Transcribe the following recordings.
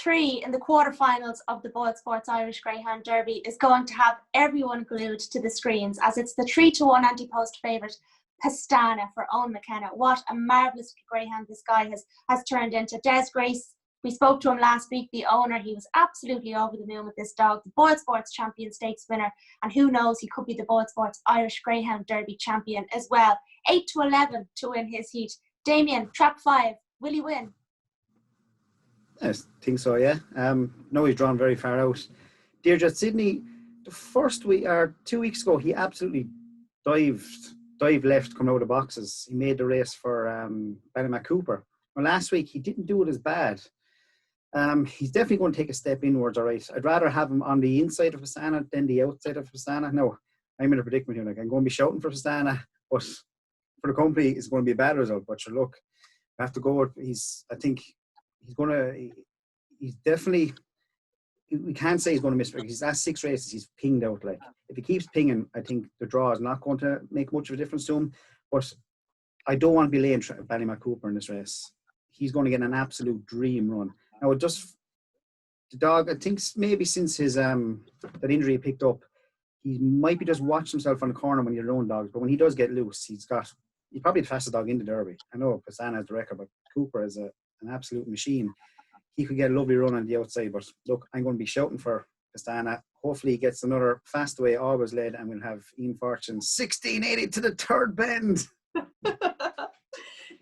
3 in the quarterfinals of the BoyleSports Irish Greyhound Derby is going to have everyone glued to the screens, as it's the 3-1 anti-post favourite Pastana for Owen McKenna. What a marvellous greyhound this guy has turned into. Des Grace, we spoke to him last week, the owner. He was absolutely over the moon with this dog, the BoyleSports Champion Stakes winner, and who knows, he could be the BoyleSports Irish Greyhound Derby champion as well. 8-11 to win his heat. Damien, trap 5, will he win? I think so, yeah. No, he's drawn very far out. Deirdre, Sydney, the first week or 2 weeks ago, he absolutely dived left coming out of the boxes. He made the race for Ballymac Cooper. Well, last week he didn't do it as bad. He's definitely going to take a step inwards, all right. I'd rather have him on the inside of Pastana than the outside of Pastana. No, I'm in a predicament here. Like, I'm going to be shouting for Pastana, but for the company, it's going to be a bad result. But sure, look, I have to go with, he's definitely, we can't say he's going to miss, because his last 6 races he's pinged out. Like, if he keeps pinging, I think the draw is not going to make much of a difference to him. But I don't want to be laying Ballymac Cooper in this race. He's going to get an absolute dream run. Now, the dog, I think maybe since his that injury he picked up, he might be just watching himself on the corner when you're own dogs. But when he does get loose, he's probably the fastest dog in the Derby. I know Pastana has the record, but Cooper is an absolute machine. He could get a lovely run on the outside. But look, I'm going to be shouting for Pastana. Hopefully he gets another fast away, always led, and we'll have Ian Fortune 1680 to the third bend.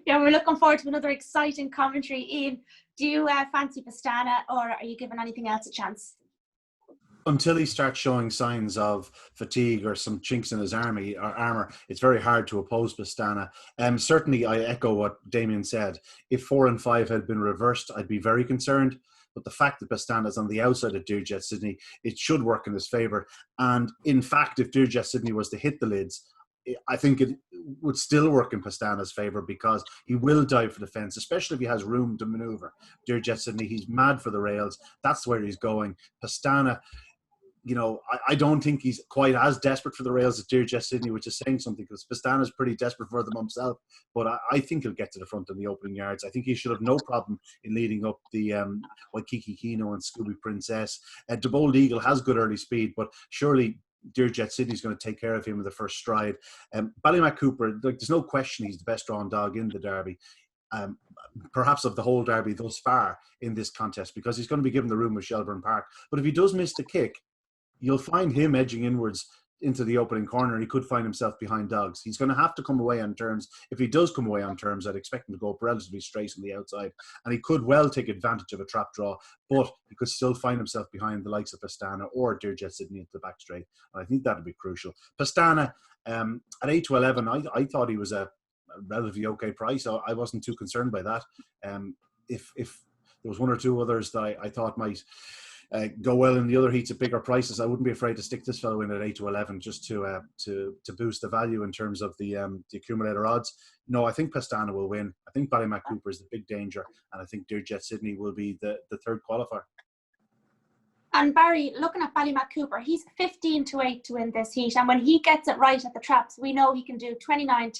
Yeah, we're looking forward to another exciting commentary. Ian, do you fancy Pastana, or are you giving anything else a chance? Until he starts showing signs of fatigue or some chinks in his armour, it's very hard to oppose Pastana. Certainly, I echo what Damien said. If 4 and 5 had been reversed, I'd be very concerned. But the fact that Pastana's on the outside of Dearjet Sydney, it should work in his favour. And in fact, if Dearjet Sydney was to hit the lids, I think it would still work in Pastana's favour, because he will dive for the fence, especially if he has room to manoeuvre. Dearjet Sydney, he's mad for the rails. That's where he's going. Pastana, you know, I don't think he's quite as desperate for the rails as Dearjet Sydney, which is saying something, because Pastana's pretty desperate for them himself. But I think he'll get to the front in the opening yards. I think he should have no problem in leading up the Waikiki Kino and Scooby Princess. The Bold Eagle has good early speed, but surely Dearjet Sydney's going to take care of him in the first stride. Ballymac Cooper, there's no question he's the best drawn dog in the Derby. Perhaps of the whole Derby thus far in this contest, because he's going to be given the room with Shelburne Park. But if he does miss the kick, you'll find him edging inwards into the opening corner. He could find himself behind dogs. He's going to have to come away on terms. If he does come away on terms, I'd expect him to go up relatively straight on the outside. And he could well take advantage of a trap draw, but he could still find himself behind the likes of Pastana or Dearjet Sydney into the back straight. And I think that would be crucial. Pastana, at 8-11, I thought he was a relatively okay price. So I wasn't too concerned by that. If there was one or two others that I thought might go well in the other heats at bigger prices, I wouldn't be afraid to stick this fellow in at 8-11 just to boost the value in terms of the accumulator odds. No, I think Pastana will win. I think Ballymac Cooper is the big danger, and I think Dearjet Sydney will be the third qualifier. And Barry, looking at Ballymac Cooper, he's 15-8 to win this heat, and when he gets it right at the traps, we know he can do 29-10,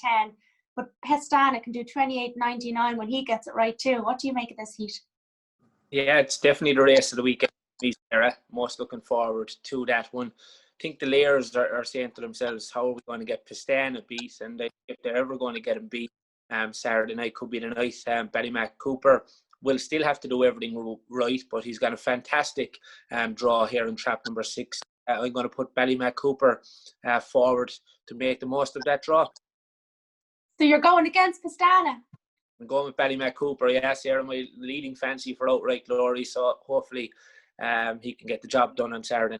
but Pastana can do 28-99 when he gets it right too. What do you make of this heat? Yeah, it's definitely the race of the weekend. Most looking forward to that one. I think the layers are saying to themselves, how are we going to get Pastana beat? And if they're ever going to get him beat, Saturday night could be the night. Ballymac Cooper will still have to do everything right, but he's got a fantastic draw here in trap number 6. I'm going to put Ballymac Cooper forward to make the most of that draw. So you're going against Pastana? I'm going with Ballymac Cooper. Yes, here my leading fancy for outright glory. So hopefully he can get the job done on Saturday.